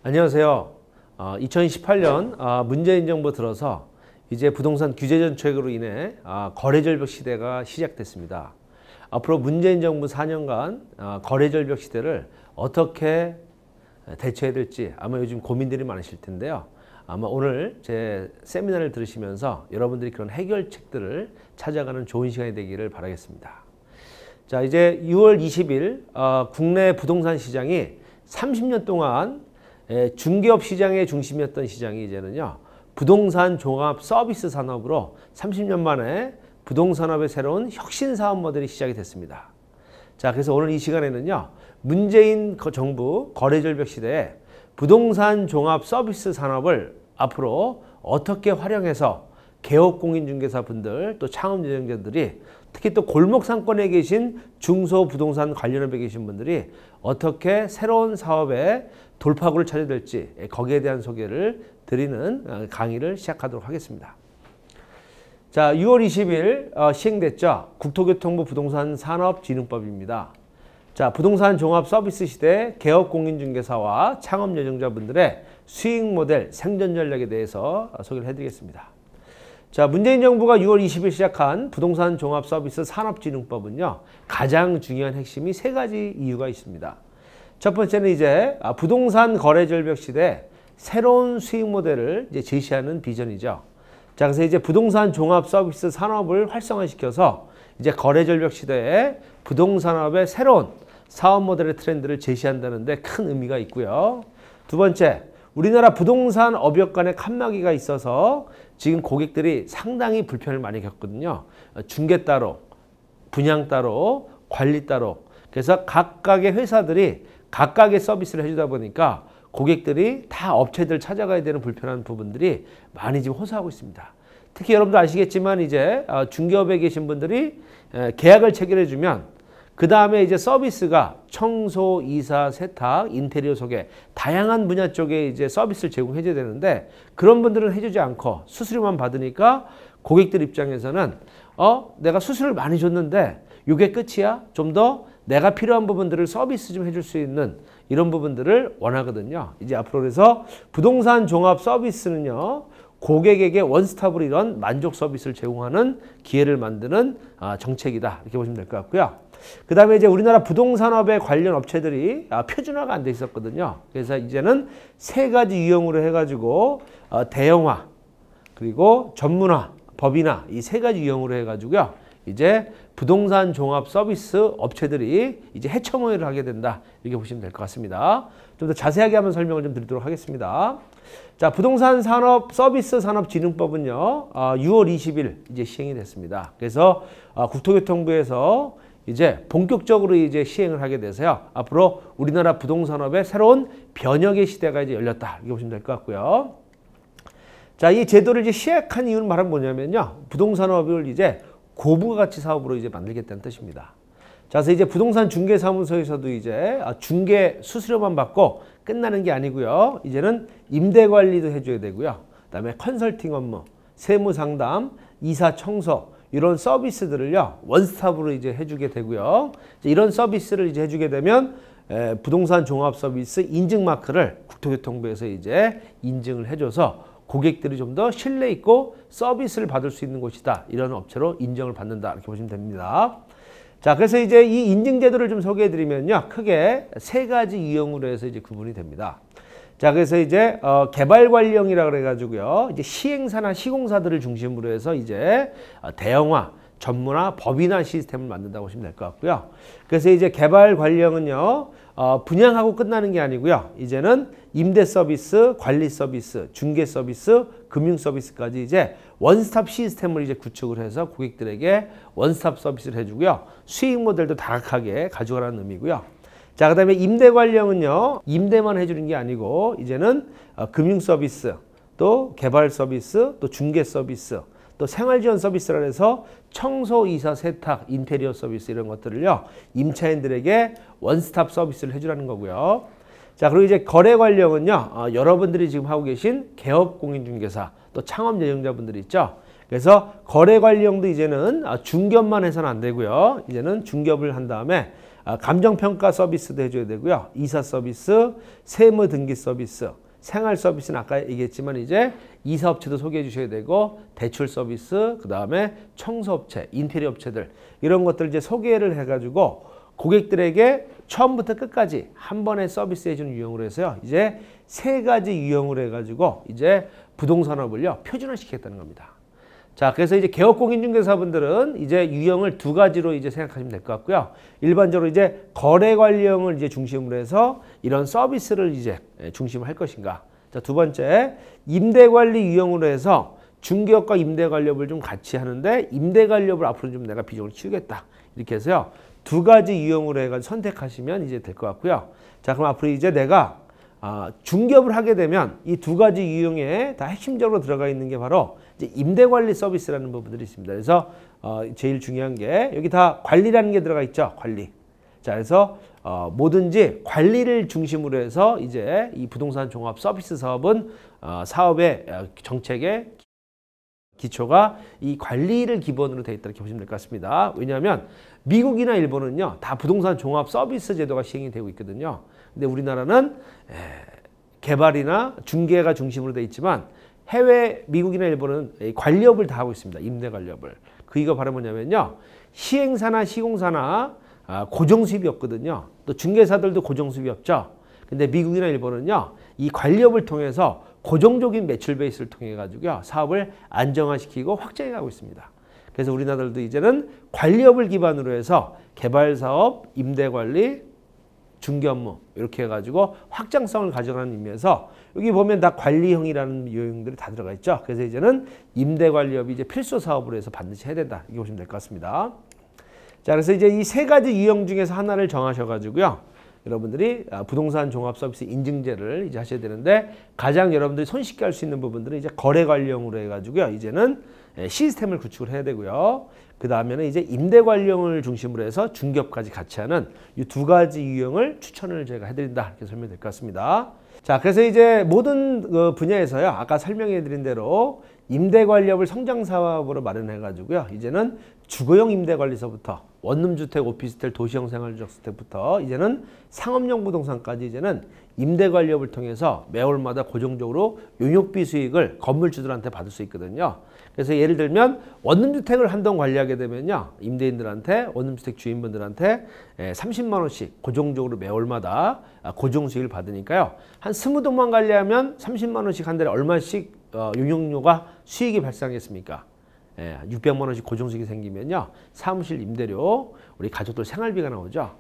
안녕하세요. 2018년 문재인 정부 들어서 이제 부동산 규제 정책으로 인해 거래 절벽 시대가 시작됐습니다. 앞으로 문재인 정부 4년간 거래 절벽 시대를 어떻게 대처해야 될지 아마 요즘 고민들이 많으실 텐데요. 아마 오늘 제 세미나를 들으시면서 여러분들이 그런 해결책들을 찾아가는 좋은 시간이 되기를 바라겠습니다. 자, 이제 6월 20일 국내 부동산 시장이 30년 동안 중개업 시장의 중심이었던 시장이 이제는요, 부동산 종합 서비스 산업으로 30년 만에 부동산업의 새로운 혁신 사업 모델이 시작이 됐습니다. 자, 그래서 오늘 이 시간에는요, 문재인 정부 거래 절벽 시대에 부동산 종합 서비스 산업을 앞으로 어떻게 활용해서 개업공인중개사 분들 또 창업 예정자들이 특히 또 골목 상권에 계신 중소부동산 관련업에 계신 분들이 어떻게 새로운 사업에 돌파구를 찾아야 될지 거기에 대한 소개를 드리는 강의를 시작하도록 하겠습니다. 자, 6월 20일 시행됐죠. 국토교통부 부동산 산업진흥법입니다. 자, 부동산 종합 서비스 시대 개업공인중개사와 창업 예정자분들의 수익 모델 생존 전략에 대해서 소개를 해드리겠습니다. 자, 문재인 정부가 6월 20일 시작한 부동산 종합 서비스 산업진흥법은요, 가장 중요한 핵심이 세 가지 이유가 있습니다. 첫 번째는 이제 부동산 거래 절벽 시대 새로운 수익 모델을 이제 제시하는 비전이죠. 자, 그래서 이제 부동산 종합 서비스 산업을 활성화시켜서 이제 거래 절벽 시대에 부동산업의 새로운 사업 모델의 트렌드를 제시한다는 데 큰 의미가 있고요. 두 번째, 우리나라 부동산 업역 간의 칸막이가 있어서 지금 고객들이 상당히 불편을 많이 겪거든요. 중개 따로, 분양 따로, 관리 따로. 그래서 각각의 회사들이 각각의 서비스를 해주다 보니까 고객들이 다 업체들 찾아가야 되는 불편한 부분들이 많이 지금 호소하고 있습니다. 특히 여러분도 아시겠지만 이제 중개업에 계신 분들이 계약을 체결해주면 그 다음에 이제 서비스가 청소, 이사, 세탁, 인테리어 소개 다양한 분야 쪽에 이제 서비스를 제공해줘야 되는데 그런 분들은 해주지 않고 수수료만 받으니까 고객들 입장에서는 내가 수수료를 많이 줬는데 이게 끝이야? 좀 더 내가 필요한 부분들을 서비스 좀 해줄 수 있는 이런 부분들을 원하거든요. 이제 앞으로 그래서 부동산 종합 서비스는요, 고객에게 원스톱으로 이런 만족 서비스를 제공하는 기회를 만드는 정책이다. 이렇게 보시면 될 것 같고요. 그 다음에 이제 우리나라 부동산업의 관련 업체들이 표준화가 안 돼 있었거든요. 그래서 이제는 세 가지 유형으로 해가지고 대형화, 그리고 전문화, 법인화 이 세 가지 유형으로 해가지고요. 이제 부동산 종합 서비스 업체들이 이제 해처모의를 하게 된다. 이렇게 보시면 될 것 같습니다. 좀 더 자세하게 한번 설명을 좀 드리도록 하겠습니다. 자, 부동산 산업 서비스 산업진흥법은요, 6월 20일 이제 시행이 됐습니다. 그래서 국토교통부에서 이제 본격적으로 이제 시행을 하게 돼서요. 앞으로 우리나라 부동산업의 새로운 변혁의 시대가 이제 열렸다. 이렇게 보시면 될 것 같고요. 자, 이 제도를 이제 시행한 이유는 말은 뭐냐면요. 부동산업을 이제 고부가 가치 사업으로 이제 만들겠다는 뜻입니다. 자, 그래서 이제 부동산 중개사무소에서도 이제 중개 수수료만 받고 끝나는 게 아니고요. 이제는 임대 관리도 해줘야 되고요. 그다음에 컨설팅 업무, 세무 상담, 이사 청소 이런 서비스들을요, 원스톱으로 이제 해주게 되고요. 이런 서비스를 이제 해주게 되면 부동산 종합 서비스 인증 마크를 국토교통부에서 이제 인증을 해줘서 고객들이 좀 더 신뢰 있고 서비스를 받을 수 있는 곳이다. 이런 업체로 인정을 받는다. 이렇게 보시면 됩니다. 자, 그래서 이제 이 인증 제도를 좀 소개해 드리면요. 크게 세 가지 유형으로 해서 이제 구분이 됩니다. 자, 그래서 이제 개발관리형이라 그래 가지고요. 이제 시행사나 시공사들을 중심으로 해서 이제 대형화, 전문화, 법인화 시스템을 만든다고 보시면 될 것 같고요. 그래서 이제 개발관리형은요. 분양하고 끝나는 게 아니고요. 이제는 임대 서비스, 관리 서비스, 중개 서비스, 금융 서비스까지 이제 원스톱 시스템을 이제 구축을 해서 고객들에게 원스톱 서비스를 해주고요. 수익 모델도 다각하게 가져가라는 의미고요. 자, 그 다음에 임대 관리형은요, 임대만 해주는 게 아니고 이제는 금융 서비스, 또 개발 서비스, 또 중개 서비스, 또 생활지원 서비스라 해서 청소, 이사, 세탁, 인테리어 서비스 이런 것들을요, 임차인들에게 원스톱 서비스를 해주라는 거고요. 자, 그리고 이제 거래 관리형은요, 여러분들이 지금 하고 계신 개업공인중개사, 또 창업 예정자분들이 있죠. 그래서 거래 관리형도 이제는 중개업만 해서는 안 되고요. 이제는 중개업을 한 다음에 감정평가 서비스도 해줘야 되고요. 이사 서비스, 세무 등기 서비스, 생활 서비스는 아까 얘기했지만 이제 이사업체도 소개해 주셔야 되고 대출 서비스, 그 다음에 청소업체, 인테리어 업체들 이런 것들 이제 소개를 해가지고 고객들에게 처음부터 끝까지 한 번에 서비스 해주는 유형으로 해서요. 이제 3가지 유형으로 해가지고 이제 부동산업을요 표준화시키겠다는 겁니다. 자, 그래서 이제 개업공인중개사분들은 이제 유형을 2가지로 이제 생각하시면 될 것 같고요. 일반적으로 이제 거래관리형을 이제 중심으로 해서 이런 서비스를 이제 중심으로 할 것인가. 자, 2번째, 임대관리 유형으로 해서 중개업과 임대관리업을 좀 같이 하는데 임대관리업을 앞으로 좀 내가 비중을 키우겠다. 이렇게 해서요. 2가지 유형으로 해가지고 선택하시면 이제 될 것 같고요. 자, 그럼 앞으로 이제 내가 중개업을 하게 되면 이 2가지 유형에 다 핵심적으로 들어가 있는 게 바로 이제 임대관리 서비스라는 부분들이 있습니다. 그래서 제일 중요한 게 여기 다 관리라는 게 들어가 있죠. 관리. 자, 그래서 뭐든지 관리를 중심으로 해서 이제 이 부동산 종합 서비스 사업은 사업의 정책의 기초가 이 관리를 기본으로 되어 있다 이렇게 보시면 될 것 같습니다. 왜냐하면 미국이나 일본은요 다 부동산 종합 서비스 제도가 시행이 되고 있거든요. 근데 우리나라는 개발이나 중개가 중심으로 되어 있지만 해외 미국이나 일본은 관리업을 다 하고 있습니다. 임대 관리업을. 그 이유가 바로 뭐냐면요. 시행사나 시공사나 고정수입이 없거든요. 또 중개사들도 고정수입이 없죠. 근데 미국이나 일본은요. 이 관리업을 통해서 고정적인 매출 베이스를 통해 가지고요. 사업을 안정화시키고 확장해 가고 있습니다. 그래서 우리나라도 이제는 관리업을 기반으로 해서 개발사업, 임대관리, 중개업무 이렇게 해가지고 확장성을 가져가는 의미에서 여기 보면 다 관리형이라는 요인들이 다 들어가 있죠. 그래서 이제는 임대관리업이 이제 필수 사업으로 해서 반드시 해야 된다. 이렇게 보시면 될 것 같습니다. 자, 그래서 이제 이 3가지 유형 중에서 하나를 정하셔가지고요. 여러분들이 부동산 종합 서비스 인증제를 이제 하셔야 되는데 가장 여러분들이 손쉽게 할 수 있는 부분들은 이제 거래 관리형으로 해가지고요. 이제는 시스템을 구축을 해야 되고요. 그 다음에는 이제 임대 관리형을 중심으로 해서 중개업까지 같이 하는 이 2가지 유형을 추천을 저희가 해드린다. 이렇게 설명될 것 같습니다. 자, 그래서 이제 모든 분야에서요. 아까 설명해 드린 대로 임대 관리업을 성장 사업으로 마련해 가지고요. 이제는 주거용 임대 관리서부터 원룸주택, 오피스텔, 도시형 생활주택부터 이제는 상업용 부동산까지 이제는 임대 관리업을 통해서 매월마다 고정적으로 용역비 수익을 건물주들한테 받을 수 있거든요. 그래서 예를 들면 원룸주택을 한 동 관리하게 되면요. 임대인들한테 원룸주택 주인분들한테 30만 원씩 고정적으로 매월마다 고정 수익을 받으니까요. 한 20동만 관리하면 30만 원씩 한 달에 얼마씩 용역료가 수익이 발생하겠습니까? 600만 원씩 고정수익이 생기면요. 사무실 임대료, 우리 가족들 생활비가 나오죠.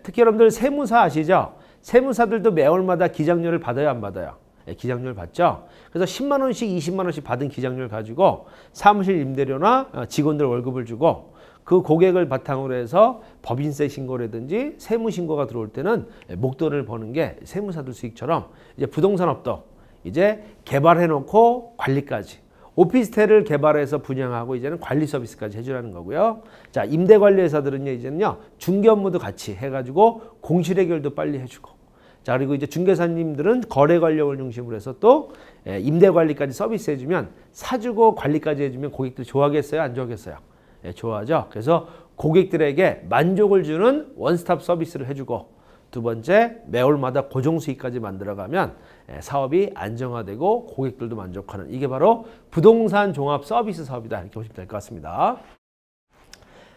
특히 여러분들 세무사 아시죠? 세무사들도 매월마다 기장료를 받아요, 안 받아요? 기장료를 받죠. 그래서 10만 원씩, 20만 원씩 받은 기장료를 가지고 사무실 임대료나 직원들 월급을 주고 그 고객을 바탕으로 해서 법인세 신고라든지 세무 신고가 들어올 때는 목돈을 버는 게 세무사들 수익처럼 이제 부동산업도 이제 개발해 놓고 관리까지 오피스텔을 개발해서 분양하고 이제는 관리 서비스까지 해주라는 거고요. 자, 임대관리회사들은요, 이제는요, 중개 업무도 같이 해가지고 공실 해결도 빨리 해주고. 자, 그리고 이제 중개사님들은 거래 관리업을 중심으로 해서 또 임대 관리까지 서비스 해주면 사주고 관리까지 해주면 고객들이 좋아하겠어요? 안 좋아하겠어요? 좋아하죠. 그래서 고객들에게 만족을 주는 원스톱 서비스를 해주고 2번째, 매월마다 고정 수익까지 만들어가면 사업이 안정화되고 고객들도 만족하는 이게 바로 부동산 종합 서비스 사업이다. 이렇게 보시면 될 것 같습니다.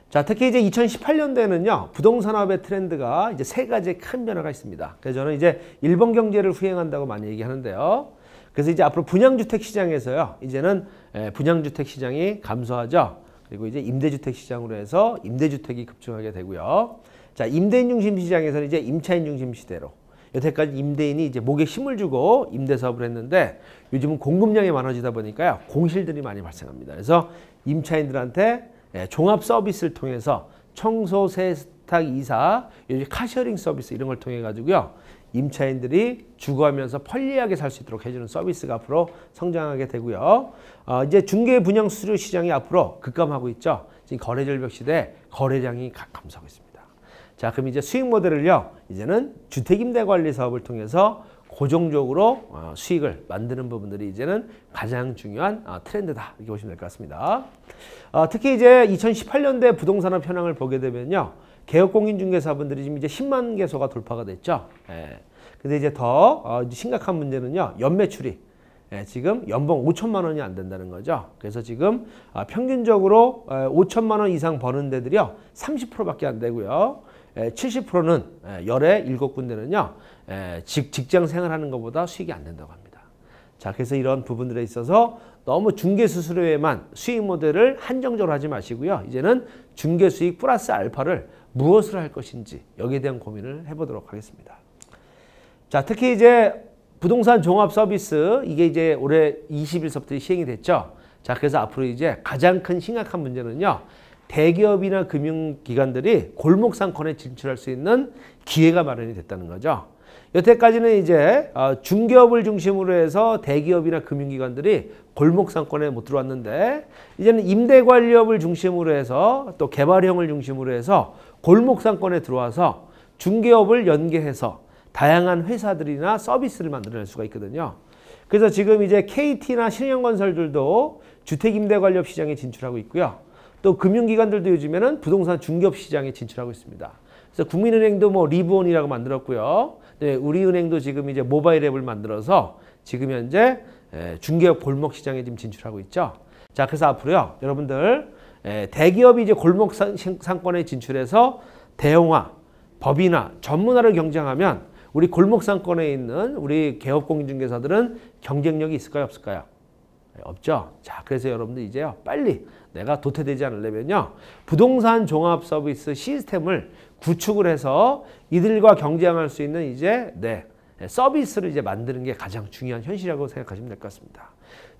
자, 특히 이제 2018년도에는요, 부동산업의 트렌드가 이제 3가지의 큰 변화가 있습니다. 그래서 저는 이제 일본 경제를 후행한다고 많이 얘기하는데요. 그래서 이제 앞으로 분양주택 시장에서요, 이제는 분양주택 시장이 감소하죠. 그리고 이제 임대주택 시장으로 해서 임대주택이 급증하게 되고요. 자, 임대인 중심 시장에서는 이제 임차인 중심 시대로 여태까지 임대인이 이제 목에 힘을 주고 임대 사업을 했는데 요즘은 공급량이 많아지다 보니까요, 공실들이 많이 발생합니다. 그래서 임차인들한테 종합 서비스를 통해서 청소, 세탁, 이사, 요즘 카셔링 서비스 이런 걸 통해 가지고요, 임차인들이 주거하면서 편리하게 살 수 있도록 해주는 서비스가 앞으로 성장하게 되고요. 이제 중개 분양 수수료 시장이 앞으로 급감하고 있죠. 지금 거래 절벽 시대에 거래량이 감소하고 있습니다. 자, 그럼 이제 수익 모델을요, 이제는 주택임대관리 사업을 통해서 고정적으로 수익을 만드는 부분들이 이제는 가장 중요한 트렌드다. 이렇게 보시면 될 것 같습니다. 특히 이제 2018년대 부동산업 현황을 보게 되면요, 개업공인중개사분들이 지금 이제 10만 개소가 돌파가 됐죠. 근데 이제 더 심각한 문제는요, 연매출이 지금 연봉 5천만 원이 안 된다는 거죠. 그래서 지금 평균적으로 5천만 원 이상 버는 데들이요 30%밖에 안 되고요. 70%는 열의 7군데는요 직장 생활하는 것보다 수익이 안 된다고 합니다. 자, 그래서 이런 부분들에 있어서 너무 중개수수료에만 수익 모델을 한정적으로 하지 마시고요. 이제는 중개수익 플러스 알파를 무엇을 할 것인지 여기에 대한 고민을 해보도록 하겠습니다. 자, 특히 이제 부동산 종합 서비스 이게 이제 올해 20일서부터 시행이 됐죠. 자, 그래서 앞으로 이제 가장 큰 심각한 문제는요. 대기업이나 금융기관들이 골목 상권에 진출할 수 있는 기회가 마련이 됐다는 거죠. 여태까지는 이제 중개업을 중심으로 해서 대기업이나 금융기관들이 골목 상권에 못 들어왔는데 이제는 임대관리업을 중심으로 해서 또 개발형을 중심으로 해서 골목 상권에 들어와서 중개업을 연계해서 다양한 회사들이나 서비스를 만들어낼 수가 있거든요. 그래서 지금 이제 KT나 신영건설들도 주택임대관리업 시장에 진출하고 있고요. 또 금융기관들도 요즘에는 부동산 중개업 시장에 진출하고 있습니다. 그래서 국민은행도 뭐 리브온이라고 만들었고요. 네, 우리은행도 지금 이제 모바일 앱을 만들어서 지금 현재 중개업 골목 시장에 지금 진출하고 있죠. 자, 그래서 앞으로요, 여러분들 대기업이 이제 골목 상권에 진출해서 대형화, 법인화, 전문화를 경쟁하면 우리 골목 상권에 있는 우리 개업공인중개사들은 경쟁력이 있을까요, 없을까요? 없죠. 자, 그래서 여러분들 이제요, 빨리 내가 도태되지 않으려면요, 부동산 종합 서비스 시스템을 구축을 해서 이들과 경쟁할 수 있는 이제 서비스를 이제 만드는 게 가장 중요한 현실이라고 생각하시면 될 것 같습니다.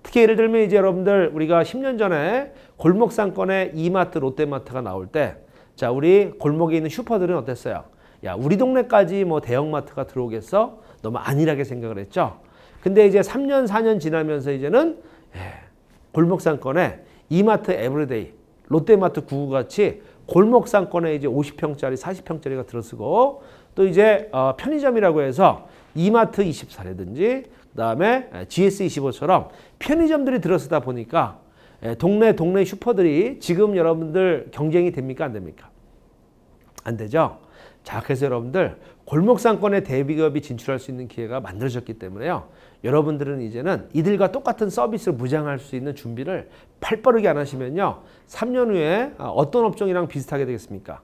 특히 예를 들면 이제 여러분들 우리가 10년 전에 골목 상권에 이마트, 롯데마트가 나올 때, 자, 우리 골목에 있는 슈퍼들은 어땠어요? 야, 우리 동네까지 뭐 대형마트가 들어오겠어? 너무 안일하게 생각을 했죠. 근데 이제 3년, 4년 지나면서 이제는 골목 상권에 이마트 에브리데이, 롯데마트 99 같이 골목 상권에 이제 50평짜리, 40평짜리가 들어서고 또 이제 편의점이라고 해서 이마트 24라든지 그다음에 GS25처럼 편의점들이 들어서다 보니까 동네 슈퍼들이 지금 여러분들 경쟁이 됩니까? 안 됩니까? 안 되죠. 자, 그래서 여러분들 골목 상권에 대기업이 진출할 수 있는 기회가 만들어졌기 때문에요. 여러분들은 이제는 이들과 똑같은 서비스를 무장할 수 있는 준비를 팔빠르게 안 하시면요. 3년 후에 어떤 업종이랑 비슷하게 되겠습니까?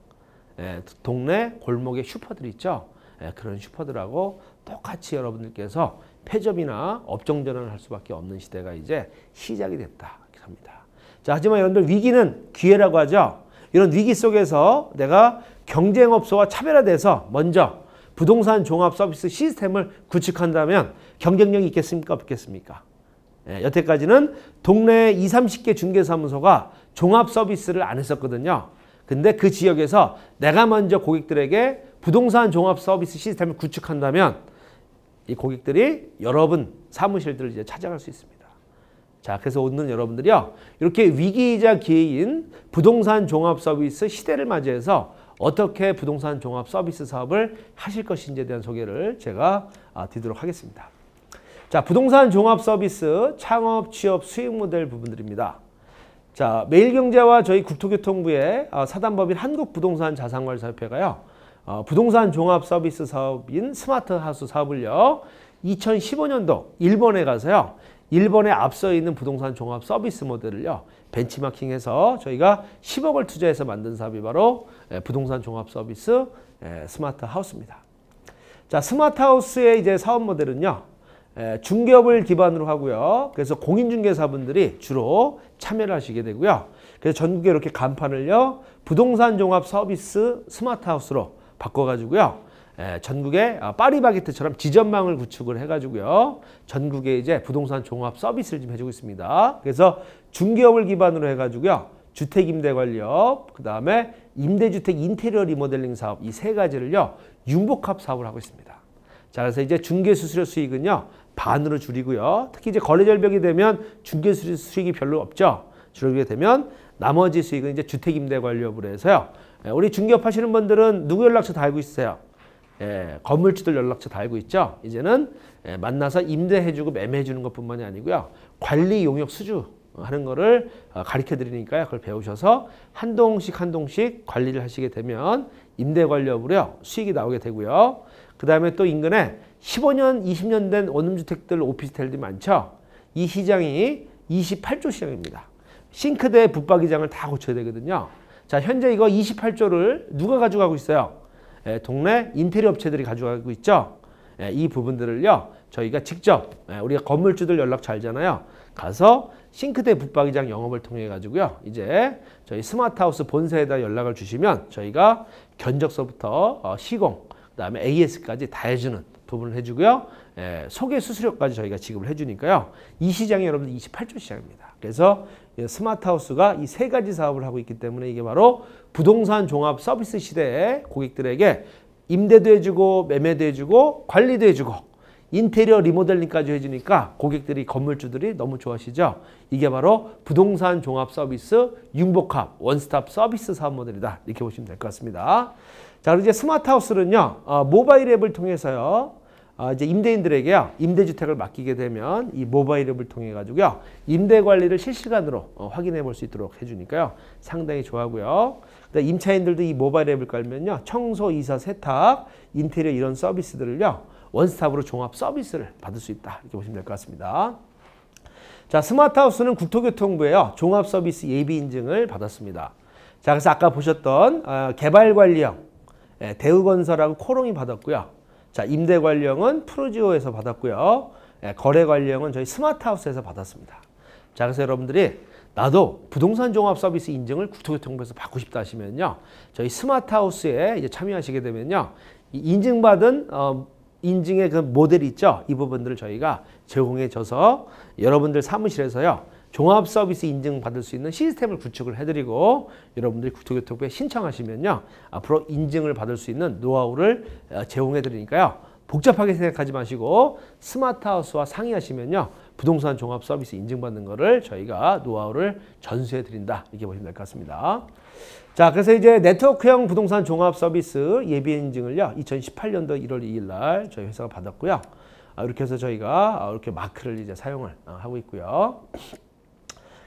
동네 골목에 슈퍼들 있죠. 그런 슈퍼들하고 똑같이 여러분들께서 폐점이나 업종 전환을 할 수밖에 없는 시대가 이제 시작이 됐다. 이렇게 합니다. 자, 하지만 여러분들 위기는 기회라고 하죠. 이런 위기 속에서 내가 경쟁업소와 차별화돼서 먼저 부동산 종합 서비스 시스템을 구축한다면 경쟁력이 있겠습니까? 없겠습니까? 여태까지는 동네 20, 30개 중개사무소가 종합 서비스를 안 했었거든요. 근데 그 지역에서 내가 먼저 고객들에게 부동산 종합 서비스 시스템을 구축한다면 이 고객들이 여러분 사무실들을 이제 찾아갈 수 있습니다. 자, 그래서 오늘 여러분들이요, 이렇게 위기이자 기회인 부동산 종합 서비스 시대를 맞이해서 어떻게 부동산 종합 서비스 사업을 하실 것인지에 대한 소개를 제가 드리도록 하겠습니다. 자, 부동산 종합 서비스 창업, 취업, 수익 모델 부분들입니다. 자, 매일경제와 저희 국토교통부의 사단법인 한국부동산자산관리사협회가요, 부동산 종합 서비스 사업인 스마트하우스 사업을요, 2015년도 일본에 가서요, 일본에 앞서 있는 부동산 종합 서비스 모델을요, 벤치마킹해서 저희가 10억을 투자해서 만든 사업이 바로 부동산 종합 서비스 스마트하우스입니다. 자, 스마트하우스의 이제 사업 모델은요, 중개업을 기반으로 하고요. 그래서 공인중개사분들이 주로 참여를 하시게 되고요. 그래서 전국에 이렇게 간판을요, 부동산 종합 서비스 스마트하우스로 바꿔가지고요. 전국에 파리바게트처럼 지점망을 구축을 해가지고요. 전국에 이제 부동산 종합 서비스를 좀 해주고 있습니다. 그래서 중개업을 기반으로 해가지고요. 주택임대관리업, 그 다음에 임대주택 인테리어 리모델링 사업, 이 세 가지를요, 융복합 사업을 하고 있습니다. 자, 그래서 이제 중개수수료 수익은요, 반으로 줄이고요. 특히 이제 거래절벽이 되면 중개수수료 수익이 별로 없죠. 줄게 되면 나머지 수익은 이제 주택임대관리업으로 해서요. 우리 중개업 하시는 분들은 누구 연락처 다 알고 있어요? 건물주들 연락처 다 알고 있죠. 이제는 만나서 임대해주고 매매해주는 것뿐만이 아니고요. 관리 용역 수주 하는 거를 가르쳐 드리니까요. 그걸 배우셔서 한 동씩 관리를 하시게 되면 임대관리업으로요 수익이 나오게 되고요. 그 다음에 또 인근에 15년, 20년 된 원룸주택들, 오피스텔들이 많죠. 이 시장이 28조 시장입니다. 싱크대 붙박이장을 다 고쳐야 되거든요. 자, 현재 이거 28조를 누가 가져가고 있어요? 동네 인테리어 업체들이 가져가고 있죠. 이 부분들을요 저희가 직접 우리가 건물주들 연락 잘 잖아요. 가서 싱크대 붙박이장 영업을 통해 가지고요 이제 저희 스마트하우스 본사에다 연락을 주시면 저희가 견적서부터 시공 그다음에 AS까지 다 해주는 부분을 해주고요. 소개 수수료까지 저희가 지급을 해주니까요. 이 시장이 여러분들 28조 시장입니다. 그래서 스마트하우스가 이 세 가지 사업을 하고 있기 때문에 이게 바로 부동산 종합 서비스 시대에 고객들에게 임대도 해주고 매매도 해주고 관리도 해주고 인테리어 리모델링까지 해주니까 고객들이 건물주들이 너무 좋아하시죠. 이게 바로 부동산 종합 서비스 융복합 원스톱 서비스 사업 모델이다. 이렇게 보시면 될 것 같습니다. 자, 그리고 이제 스마트하우스는요 모바일 앱을 통해서요 이제 임대인들에게요 임대주택을 맡기게 되면 이 모바일 앱을 통해 가지고요 임대 관리를 실시간으로 확인해 볼 수 있도록 해주니까요 상당히 좋아하고요. 임차인들도 이 모바일 앱을 깔면요 청소, 이사, 세탁, 인테리어 이런 서비스들을요 원스톱으로 종합 서비스를 받을 수 있다. 이렇게 보시면 될 것 같습니다. 자, 스마트하우스는 국토교통부에요 종합 서비스 예비 인증을 받았습니다. 자, 그래서 아까 보셨던 개발관리형 대우건설하고 코롱이 받았고요. 자, 임대관리형은 프로지오에서 받았고요. 거래관리형은 저희 스마트하우스에서 받았습니다. 자, 그래서 여러분들이 나도 부동산 종합 서비스 인증을 국토교통부에서 받고 싶다 하시면요. 저희 스마트하우스에 이제 참여하시게 되면요. 이 인증받은 인증의 그 모델이 있죠. 이 부분들을 저희가 제공해 줘서 여러분들 사무실에서요. 종합 서비스 인증 받을 수 있는 시스템을 구축을 해드리고 여러분들이 국토교통부에 신청하시면요. 앞으로 인증을 받을 수 있는 노하우를 제공해 드리니까요. 복잡하게 생각하지 마시고 스마트하우스와 상의하시면요. 부동산 종합 서비스 인증받는 거를 저희가 노하우를 전수해 드린다. 이렇게 보시면 될 것 같습니다. 자, 그래서 이제 네트워크형 부동산 종합 서비스 예비 인증을요. 2018년도 1월 2일 날 저희 회사가 받았고요. 이렇게 해서 저희가 이렇게 마크를 이제 사용을 하고 있고요.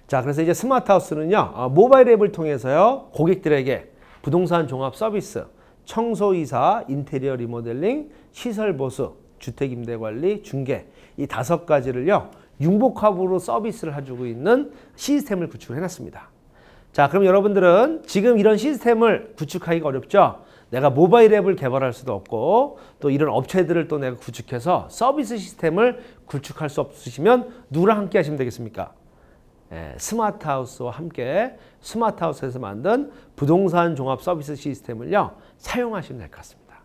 자, 그래서 이제 스마트하우스는요, 모바일 앱을 통해서요, 고객들에게 부동산 종합 서비스, 청소, 이사, 인테리어 리모델링, 시설 보수, 주택 임대 관리, 중개, 이 5가지를요, 융복합으로 서비스를 해주고 있는 시스템을 구축을 해놨습니다. 자, 그럼 여러분들은 지금 이런 시스템을 구축하기가 어렵죠? 내가 모바일 앱을 개발할 수도 없고 또 이런 업체들을 또 내가 구축해서 서비스 시스템을 구축할 수 없으시면 누구랑 함께 하시면 되겠습니까? 스마트하우스와 함께 스마트하우스에서 만든 부동산 종합 서비스 시스템을요 사용하시면 될 것 같습니다.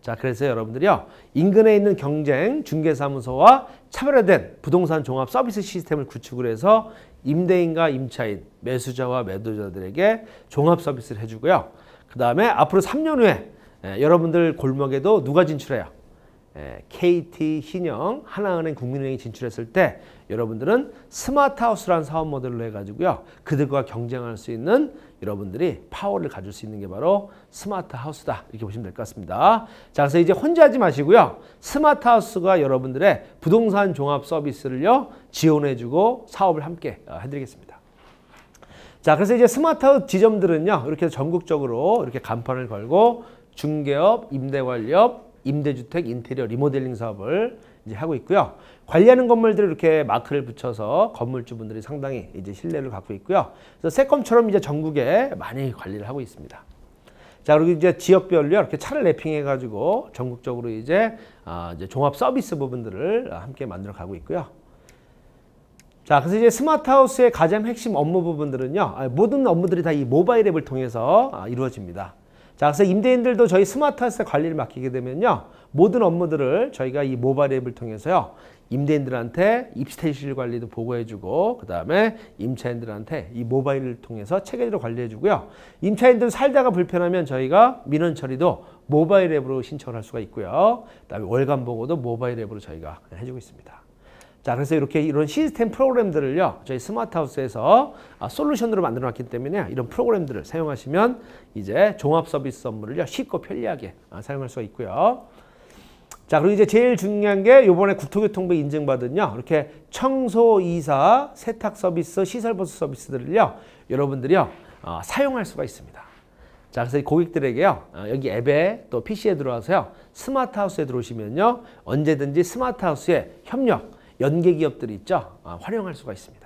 자, 그래서 여러분들이요 인근에 있는 경쟁 중개사무소와 차별화된 부동산 종합 서비스 시스템을 구축을 해서 임대인과 임차인, 매수자와 매도자들에게 종합 서비스를 해주고요. 그 다음에 앞으로 3년 후에 여러분들 골목에도 누가 진출해요? KT, 신영, 하나은행, 국민은행이 진출했을 때 여러분들은 스마트하우스라는 사업 모델로 해가지고요. 그들과 경쟁할 수 있는 여러분들이 파워를 가질 수 있는 게 바로 스마트하우스다. 이렇게 보시면 될 것 같습니다. 자, 그래서 이제 혼자 하지 마시고요. 스마트하우스가 여러분들의 부동산 종합 서비스를요. 지원해주고 사업을 함께 해드리겠습니다. 자, 그래서 이제 스마트하우스 지점들은요. 이렇게 전국적으로 이렇게 간판을 걸고 중개업, 임대관리업, 임대주택 인테리어 리모델링 사업을 이제 하고 있고요. 관리하는 건물들을 이렇게 마크를 붙여서 건물주분들이 상당히 이제 신뢰를 갖고 있고요. 그래서 세컴처럼 이제 전국에 많이 관리를 하고 있습니다. 자, 그리고 이제 지역별로 이렇게 차를 랩핑해 가지고 전국적으로 이제 종합 서비스 부분들을 함께 만들어 가고 있고요. 자, 그래서 이제 스마트하우스의 가장 핵심 업무 부분들은요. 모든 업무들이 다 이 모바일 앱을 통해서 이루어집니다. 자, 그래서 임대인들도 저희 스마트하우스 관리를 맡기게 되면요. 모든 업무들을 저희가 이 모바일 앱을 통해서요. 임대인들한테 입주실 관리도 보고해주고 그 다음에 임차인들한테 이 모바일을 통해서 체계적으로 관리해주고요. 임차인들 살다가 불편하면 저희가 민원 처리도 모바일 앱으로 신청을 할 수가 있고요. 그 다음에 월간 보고도 모바일 앱으로 저희가 해주고 있습니다. 자, 그래서 이렇게 이런 시스템 프로그램들을요, 저희 스마트하우스에서 솔루션으로 만들어 놨기 때문에 이런 프로그램들을 사용하시면 이제 종합 서비스 업무를요, 쉽고 편리하게 사용할 수가 있고요. 자, 그리고 이제 제일 중요한 게 이번에 국토교통부 인증받은요, 이렇게 청소, 이사, 세탁 서비스, 시설 보수 서비스들을요, 여러분들이요, 사용할 수가 있습니다. 자, 그래서 고객들에게요, 여기 앱에 또 PC에 들어와서요, 스마트하우스에 들어오시면요, 언제든지 스마트하우스의 협력, 연계 기업들이 있죠, 활용할 수가 있습니다.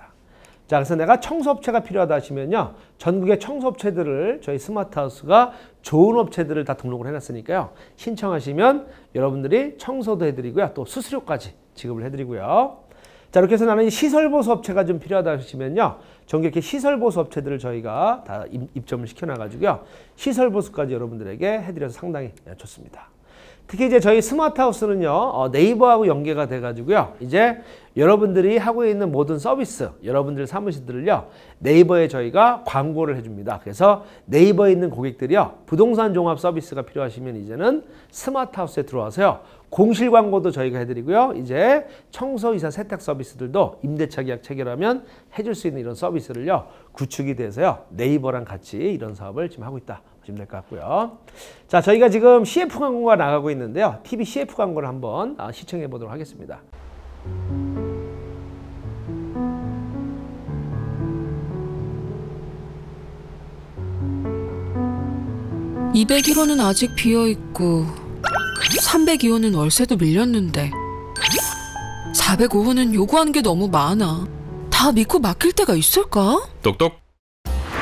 자, 그래서 내가 청소업체가 필요하다 하시면요, 전국의 청소업체들을 저희 스마트하우스가 좋은 업체들을 다 등록을 해놨으니까요, 신청하시면 여러분들이 청소도 해드리고요, 또 수수료까지 지급을 해드리고요. 자, 이렇게 해서 나는 시설보수 업체가 좀 필요하다 하시면요, 전국 이렇게 시설보수 업체들을 저희가 다 입점을 시켜놔가지고요, 시설보수까지 여러분들에게 해드려서 상당히 좋습니다. 특히 이제 저희 스마트하우스는요, 네이버하고 연계가 돼가지고요, 이제 여러분들이 하고 있는 모든 서비스, 여러분들 사무실들을요, 네이버에 저희가 광고를 해줍니다. 그래서 네이버에 있는 고객들이요, 부동산 종합 서비스가 필요하시면 이제는 스마트하우스에 들어와서요, 공실 광고도 저희가 해드리고요, 이제 청소이사 세탁 서비스들도 임대차 계약 체결하면 해줄 수 있는 이런 서비스를요, 구축이 돼서요, 네이버랑 같이 이런 사업을 지금 하고 있다 보시면 될 것 같고요. 자, 저희가 지금 CF 광고가 나가고 있는데요, TV CF 광고를 한번 시청해 보도록 하겠습니다. 201호는 아직 비어있고 302호는 월세도 밀렸는데 405호는 요구하는 게 너무 많아. 다 믿고 맡길 때가 있을까? 똑똑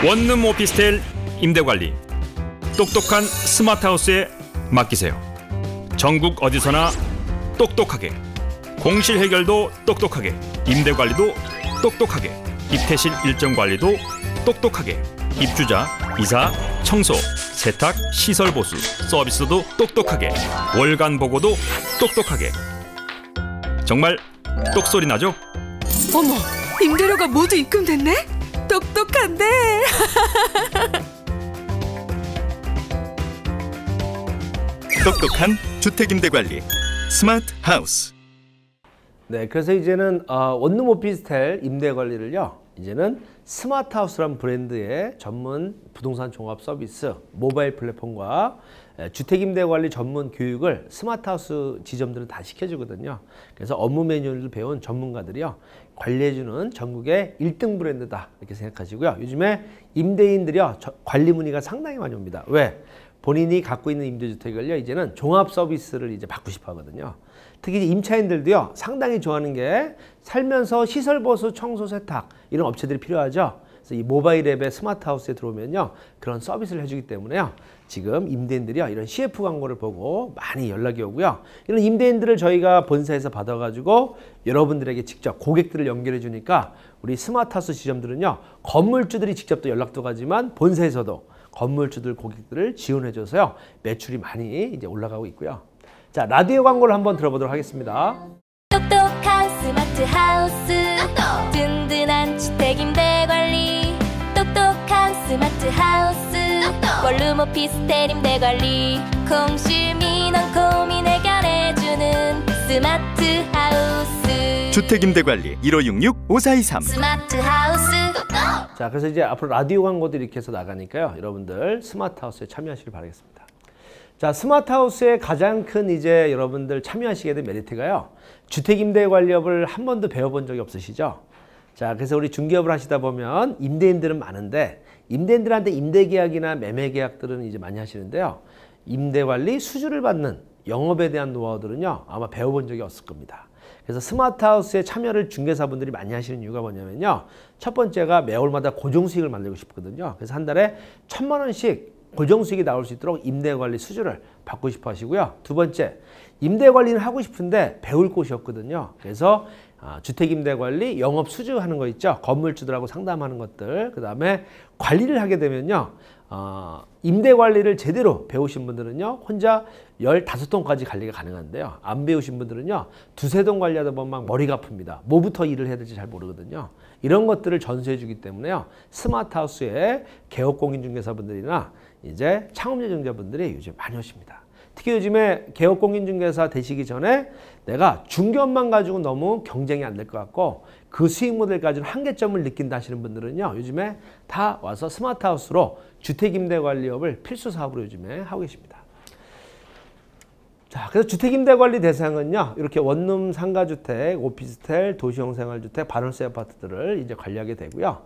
원룸 오피스텔 임대관리 똑똑한 스마트하우스에 맡기세요. 전국 어디서나 똑똑하게, 공실 해결도 똑똑하게, 임대관리도 똑똑하게, 입퇴실 일정 관리도 똑똑하게, 입주자, 이사, 청소, 세탁, 시설 보수, 서비스도 똑똑하게, 월간 보고도 똑똑하게. 정말 똑소리 나죠? 어머, 임대료가 모두 입금됐네? 똑똑한데? 똑똑한 주택임대관리 스마트하우스. 네, 그래서 이제는 원룸 오피스텔 임대 관리를요, 이제는 스마트하우스라는 브랜드의 전문 부동산 종합 서비스, 모바일 플랫폼과 주택임대관리 전문 교육을 스마트하우스 지점들은 다 시켜주거든요. 그래서 업무 매뉴얼을 배운 전문가들이요, 관리해주는 전국의 1등 브랜드다 이렇게 생각하시고요. 요즘에 임대인들이요, 관리 문의가 상당히 많이 옵니다. 왜? 본인이 갖고 있는 임대주택을요, 이제는 종합 서비스를 이제 받고 싶어 하거든요. 특히 임차인들도요, 상당히 좋아하는 게 살면서 시설 보수, 청소, 세탁 이런 업체들이 필요하죠. 그래서 이 모바일 앱의 스마트하우스에 들어오면요, 그런 서비스를 해주기 때문에요, 지금 임대인들이요, 이런 CF 광고를 보고 많이 연락이 오고요. 이런 임대인들을 저희가 본사에서 받아가지고 여러분들에게 직접 고객들을 연결해 주니까 우리 스마트하우스 지점들은요, 건물주들이 직접 또 연락도 가지만 본사에서도 건물주들 고객들을 지원해줘서요, 매출이 많이 이제 올라가고 있고요. 자, 라디오 광고를 한번 들어보도록 하겠습니다. 똑똑한 스마트하우스, 든든한 주택임대관리, 똑똑한 스마트하우스, 원룸 오피스텔 임대관리, 공실민원 고민 해결해주는 스마트하우스. 주택임대관리 1566-5423. 스마트하우스. 자, 그래서 이제 앞으로 라디오 광고들이 이렇게 해서 나가니까요, 여러분들 스마트하우스에 참여하시길 바라겠습니다. 자, 스마트하우스의 가장 큰 이제 여러분들 참여하시게 된 메리트가요, 주택임대관리업을 한 번도 배워본 적이 없으시죠? 자, 그래서 우리 중개업을 하시다 보면 임대인들은 많은데 임대인들한테 임대계약이나 매매계약들은 이제 많이 하시는데요, 임대관리 수주를 받는 영업에 대한 노하우들은요, 아마 배워본 적이 없을 겁니다. 그래서 스마트하우스에 참여를 중개사분들이 많이 하시는 이유가 뭐냐면요, 첫 번째가 매월마다 고정수익을 만들고 싶거든요. 그래서 한 달에 1,000만 원씩 고정수익이 나올 수 있도록 임대관리 수주를 받고 싶어 하시고요. 두 번째, 임대관리는 하고 싶은데 배울 곳이 없거든요. 그래서 주택임대관리 영업 수주하는 거 있죠, 건물주들하고 상담하는 것들, 그 다음에 관리를 하게 되면요, 임대관리를 제대로 배우신 분들은요, 혼자 15동까지 관리가 가능한데요, 안 배우신 분들은요, 2-3동 관리하다 보면 막 머리가 아픕니다. 뭐부터 일을 해야 될지 잘 모르거든요. 이런 것들을 전수해 주기 때문에요, 스마트하우스에 개업공인중개사분들이나 이제 창업예정자분들이 요즘 많이 오십니다. 특히 요즘에 개업공인중개사 되시기 전에 내가 중개업만 가지고 너무 경쟁이 안 될 것 같고 그 수익 모델 가지고 한계점을 느낀다 하시는 분들은요, 요즘에 다 와서 스마트하우스로 주택임대관리업을 필수 사업으로 요즘에 하고 계십니다. 자, 그래서 주택임대관리 대상은요, 이렇게 원룸 상가주택, 오피스텔, 도시형 생활주택, 반월세 아파트들을 이제 관리하게 되고요.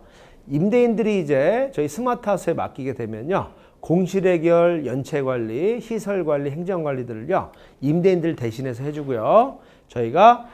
임대인들이 이제 저희 스마트하우스에 맡기게 되면요, 공실해결, 연체관리, 시설관리, 행정관리들을요 임대인들 대신해서 해주고요. 저희가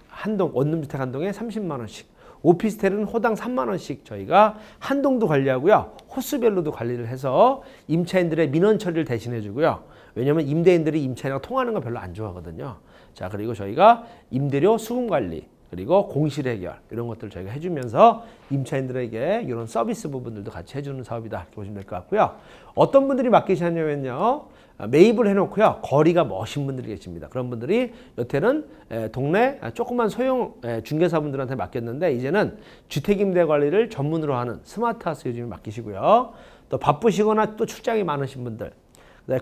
한동 원룸주택 한 동에 30만 원씩, 오피스텔은 호당 3만 원씩 저희가 한 동도 관리하고요. 호수별로도 관리를 해서 임차인들의 민원 처리를 대신해 주고요. 왜냐하면 임대인들이 임차인하고 통하는 거 별로 안 좋아하거든요. 자, 그리고 저희가 임대료 수금 관리, 그리고 공실 해결 이런 것들을 저희가 해주면서 임차인들에게 이런 서비스 부분들도 같이 해주는 사업이다 이렇게 보시면 될 것 같고요. 어떤 분들이 맡기셨냐면요, 매입을 해놓고요 거리가 멋진 분들이 계십니다. 그런 분들이 여태는 동네 조그만 소형 중개사분들한테 맡겼는데 이제는 주택임대 관리를 전문으로 하는 스마트하우스 요즘에 맡기시고요. 또 바쁘시거나 또 출장이 많으신 분들,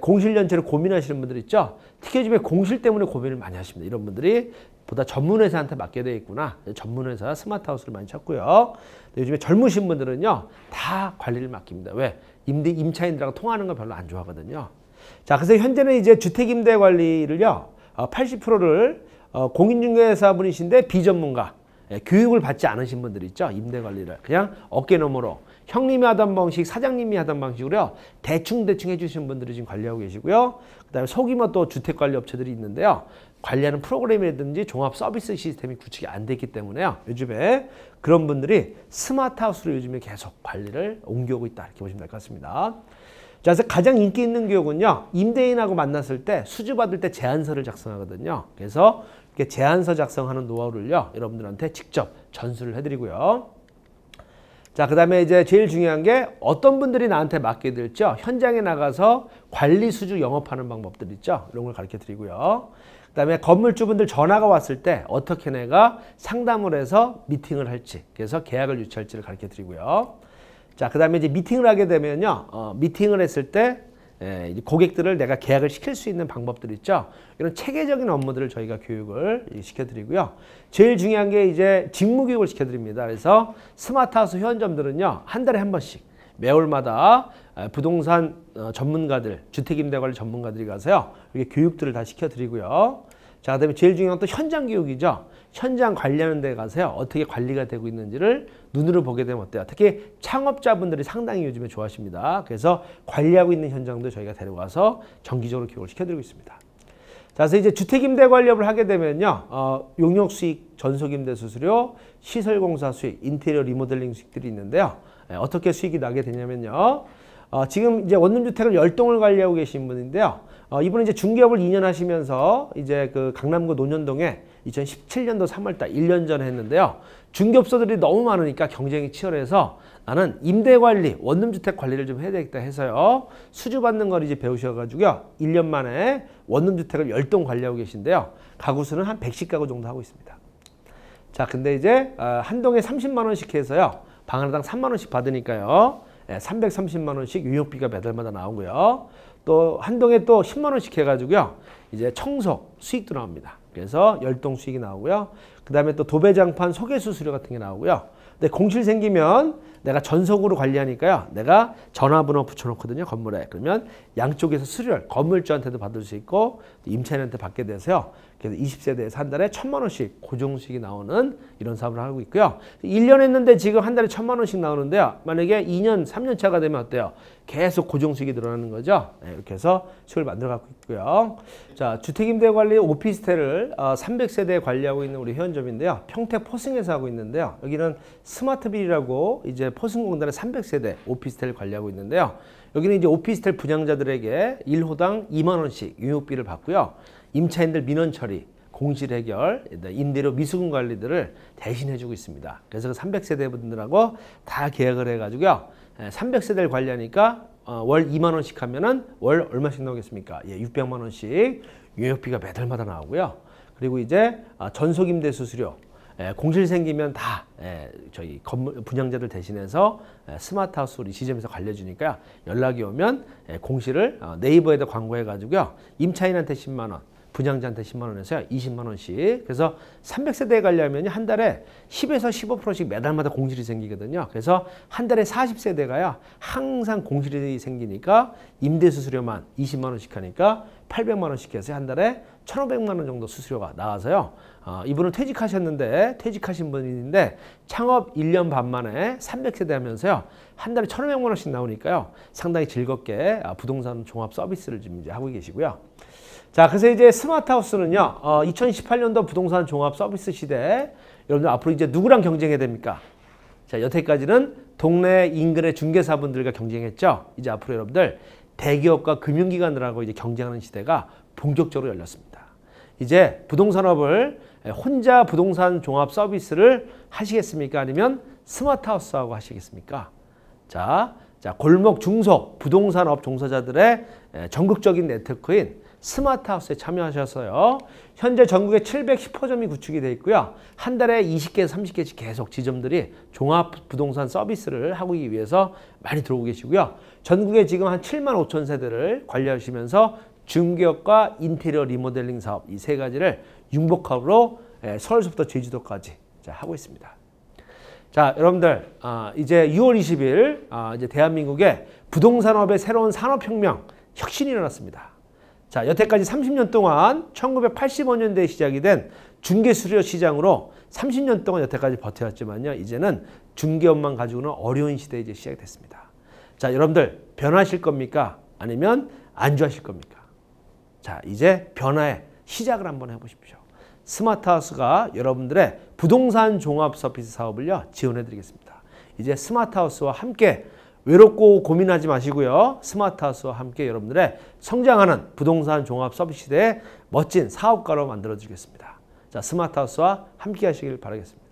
공실 연체를 고민하시는 분들 있죠. 특히 요즘에 공실 때문에 고민을 많이 하십니다. 이런 분들이 보다 전문회사한테 맡게 되어 있구나. 전문회사 스마트하우스를 많이 찾고요. 요즘에 젊으신 분들은요 다 관리를 맡깁니다. 왜? 임차인들하고 통하는 거 별로 안 좋아하거든요. 자, 그래서 현재는 이제 주택임대 관리를요 80%를 공인중개사 분이신데 비전문가, 교육을 받지 않으신 분들 있죠. 임대 관리를 그냥 어깨너머로 형님이 하던 방식, 사장님이 하던 방식으로요 대충 해주시는 분들이 지금 관리하고 계시고요. 그 다음에 소규모 또 주택관리 업체들이 있는데요, 관리하는 프로그램이라든지 종합 서비스 시스템이 구축이 안 됐기 때문에요 요즘에 그런 분들이 스마트하우스로 요즘에 계속 관리를 옮겨오고 있다 이렇게 보시면 될 것 같습니다. 자, 그래서 가장 인기 있는 교육은요 임대인하고 만났을 때 수주 받을 때 제안서를 작성하거든요. 그래서 이렇게 제안서 작성하는 노하우를요 여러분들한테 직접 전수를 해드리고요. 자, 그 다음에 이제 제일 중요한 게 어떤 분들이 나한테 맡게 될죠. 현장에 나가서 관리 수주 영업하는 방법들 있죠. 이런 걸 가르쳐 드리고요. 그 다음에 건물주분들 전화가 왔을 때 어떻게 내가 상담을 해서 미팅을 할지, 그래서 계약을 유치할지를 가르쳐 드리고요. 자, 그 다음에 이제 미팅을 하게 되면요, 미팅을 했을 때 고객들을 내가 계약을 시킬 수 있는 방법들 있죠. 이런 체계적인 업무들을 저희가 교육을 시켜드리고요. 제일 중요한 게 이제 직무교육을 시켜드립니다. 그래서 스마트하우스 회원점들은요 한 달에 한 번씩 매월마다 부동산 전문가들, 주택임대관리 전문가들이 가서요 이렇게 교육들을 다 시켜드리고요. 자, 그다음에 제일 중요한 또 현장 교육이죠. 현장 관리하는 데 가서요 어떻게 관리가 되고 있는지를 눈으로 보게 되면 어때요? 특히 창업자분들이 상당히 요즘에 좋아하십니다. 그래서 관리하고 있는 현장도 저희가 데려가서 정기적으로 교육을 시켜드리고 있습니다. 자, 그래서 이제 주택임대 관리업을 하게 되면요 용역수익, 전속임대 수수료, 시설공사 수익, 인테리어 리모델링 수익들이 있는데요. 어떻게 수익이 나게 되냐면요, 지금 이제 원룸주택을 10동을 관리하고 계신 분인데요. 이분은 이제 중개업을 2년 하시면서 이제 그 강남구 논현동에 2017년도 3월달 1년 전에 했는데요. 중개업소들이 너무 많으니까 경쟁이 치열해서 나는 임대관리, 원룸주택 관리를 좀 해야 되겠다 해서요. 수주받는 걸 이제 배우셔가지고요. 1년 만에 원룸주택을 10동 관리하고 계신데요. 가구수는 한 110가구 정도 하고 있습니다. 자, 근데 이제 한 동에 30만 원씩 해서요. 방 하나당 3만 원씩 받으니까요. 330만 원씩 유용비가 매달마다 나오고요. 또 한 동에 또 10만 원씩 해가지고요. 이제 청소 수익도 나옵니다. 그래서 10동 수익이 나오고요. 그 다음에 또 도배장판 소개수수료 같은 게 나오고요. 근데 공실 생기면 내가 전속으로 관리하니까요. 내가 전화번호 붙여놓거든요. 건물에. 그러면 양쪽에서 수수료를 건물주한테도 받을 수 있고 임차인한테 받게 돼서요. 그래서 20세대에서 한 달에 1,000만 원씩 고정수익이 나오는 이런 사업을 하고 있고요. 1년 했는데 지금 한 달에 1,000만 원씩 나오는데요. 만약에 2년, 3년 차가 되면 어때요? 계속 고정수익이 늘어나는 거죠. 이렇게 해서 수익을 만들어 갖고 있고요. 자, 주택임대관리 오피스텔을 300세대 관리하고 있는 우리 회원점인데요. 평택 포승에서 하고 있는데요. 여기는 스마트빌이라고 이제 포승공단의 300세대 오피스텔을 관리하고 있는데요. 여기는 이제 오피스텔 분양자들에게 1호당 2만 원씩 유효비를 받고요. 임차인들 민원 처리, 공실 해결, 임대료 미수금 관리들을 대신해주고 있습니다. 그래서 그 300세대 분들하고 다 계약을 해가지고요. 300세대를 관리하니까 월 2만 원씩 하면은 월 얼마씩 나오겠습니까? 600만 원씩 유효비가 매달마다 나오고요. 그리고 이제 전속임대 수수료, 공실 생기면 다 저희 건물 분양자들 대신해서 스마트하우스 우리 지점에서 관리해주니까 연락이 오면 공실을 네이버에다 광고해가지고요. 임차인한테 10만 원, 분양자한테 10만 원에서 20만 원씩. 그래서 300세대에 관리하면 한 달에 10에서 15%씩 매달마다 공실이 생기거든요. 그래서 한 달에 40세대가요. 항상 공실이 생기니까 임대수수료만 20만 원씩 하니까 800만 원씩 해서 한 달에 1,500만 원 정도 수수료가 나와서요. 이분은 퇴직하셨는데 퇴직하신 분인데 창업 1년 반 만에 300세대 하면서요. 한 달에 1,500만 원씩 나오니까요. 상당히 즐겁게 부동산 종합 서비스를 지금 이제 하고 계시고요. 자, 그래서 이제 스마트하우스는요. 2018년도 부동산 종합 서비스 시대에 여러분들 앞으로 이제 누구랑 경쟁해야 됩니까? 자, 여태까지는 동네 인근의 중개사분들과 경쟁했죠. 이제 앞으로 여러분들 대기업과 금융기관들하고 이제 경쟁하는 시대가 본격적으로 열렸습니다. 이제 부동산업을 혼자 부동산 종합 서비스를 하시겠습니까? 아니면 스마트하우스하고 하시겠습니까? 자, 골목 중소 부동산업 종사자들의 전국적인 네트워크인 스마트하우스에 참여하셔서요. 현재 전국에 710호점이 구축이 되어 있고요. 한 달에 20개에서 30개씩 계속 지점들이 종합 부동산 서비스를 하기 위해서 많이 들어오고 계시고요. 전국에 지금 한 7만 5천 세대를 관리하시면서 중개업과 인테리어 리모델링 사업 이 세 가지를 융복합으로 서울서부터 제주도까지 하고 있습니다. 자, 여러분들 이제 6월 20일 이제 대한민국의 부동산업의 새로운 산업혁명 혁신이 일어났습니다. 자, 여태까지 30년 동안 1985년대에 시작이 된 중개수수료 시장으로 30년 동안 여태까지 버텨왔지만요. 이제는 중개업만 가지고는 어려운 시대에 이제 시작이 됐습니다. 자, 여러분들 변화하실 겁니까? 아니면 안주하실 겁니까? 자, 이제 변화의 시작을 한번 해보십시오. 스마트하우스가 여러분들의 부동산 종합 서비스 사업을요 지원해드리겠습니다. 이제 스마트하우스와 함께 외롭고 고민하지 마시고요. 스마트하우스와 함께 여러분들의 성장하는 부동산 종합 서비스 시대의 멋진 사업가로 만들어주겠습니다. 자, 스마트하우스와 함께 하시길 바라겠습니다.